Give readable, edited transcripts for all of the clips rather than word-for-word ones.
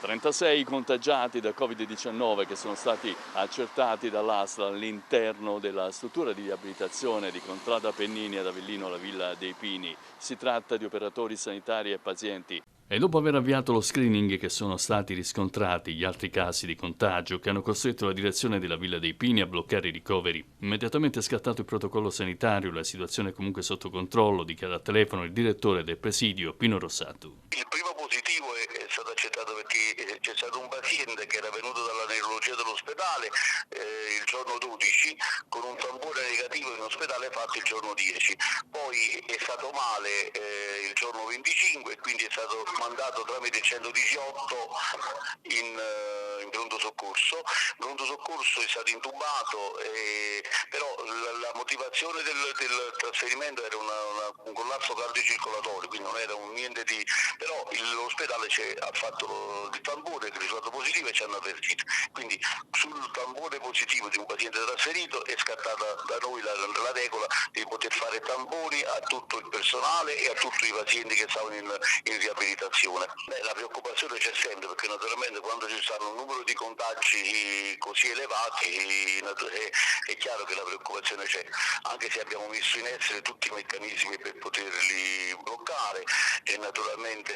36 contagiati da Covid-19 che sono stati accertati dall'ASL all'interno della struttura di riabilitazione di Contrada Pennini ad Avellino, la Villa dei Pini. Si tratta di operatori sanitari e pazienti. E dopo aver avviato lo screening che sono stati riscontrati gli altri casi di contagio che hanno costretto la direzione della Villa dei Pini a bloccare i ricoveri, immediatamente è scattato il protocollo sanitario, la situazione è comunque sotto controllo, dichiara al telefono il direttore del presidio Pino Rossato. Il primo positivo è stato accettato perché c'è stato un paziente che era venuto dalla neurologia dell'ospedale il giorno 12 con un tampone negativo in ospedale fatto il giorno 10, poi è stato male il giorno 25 e quindi è stato mandato tramite 118 in pronto soccorso. Il pronto soccorso è stato intubato, però la motivazione del trasferimento era un collasso cardiocircolatorio, quindi non era niente di... però l'ospedale ha fatto il tampone, il risultato positivo e ci hanno avvertito. Quindi sul tampone positivo di un paziente trasferito è scattata da noi la regola di poter fare tamponi a tutto il personale e a tutti i pazienti che stavano in riabilitazione. La preoccupazione c'è sempre perché naturalmente quando ci stanno un numero di contagi così elevati è chiaro che la preoccupazione c'è, anche se abbiamo messo in essere tutti i meccanismi per poterli bloccare e naturalmente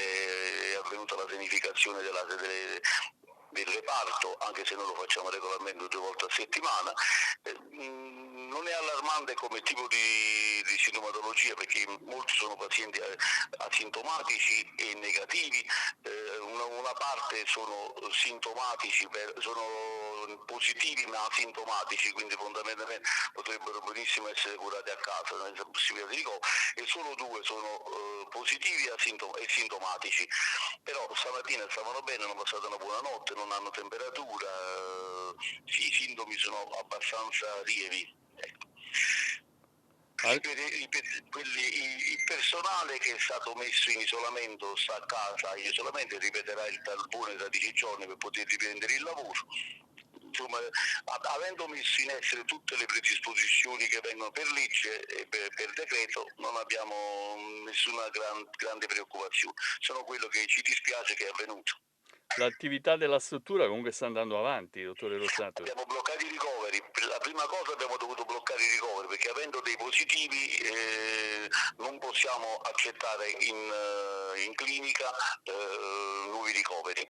è avvenuta la pianificazione del reparto, anche se noi lo facciamo regolarmente 2 volte a settimana. Non è allarmante come tipo di sintomatologia perché molti sono pazienti asintomatici e negativi, una parte sono sintomatici, sono positivi ma asintomatici, quindi fondamentalmente potrebbero benissimo essere curati a casa senza possibilità di ricovero, e solo 2 sono positivi e sintomatici, però stamattina stavano bene, hanno passato una buona notte, non hanno temperatura, sì, i sintomi sono abbastanza lievi. Ecco. Il personale che è stato messo in isolamento sta a casa in isolamento e ripeterà il tampone tra 10 giorni per poter riprendere il lavoro. Insomma, avendo messo in essere tutte le predisposizioni che vengono per legge e per decreto, non abbiamo nessuna grande preoccupazione. Sono quello che ci dispiace che è avvenuto. L'attività della struttura comunque sta andando avanti, dottore Rossato. Abbiamo bloccato i ricoveri, la prima cosa abbiamo dovuto bloccare i ricoveri perché avendo dei positivi non possiamo accettare in clinica nuovi ricoveri.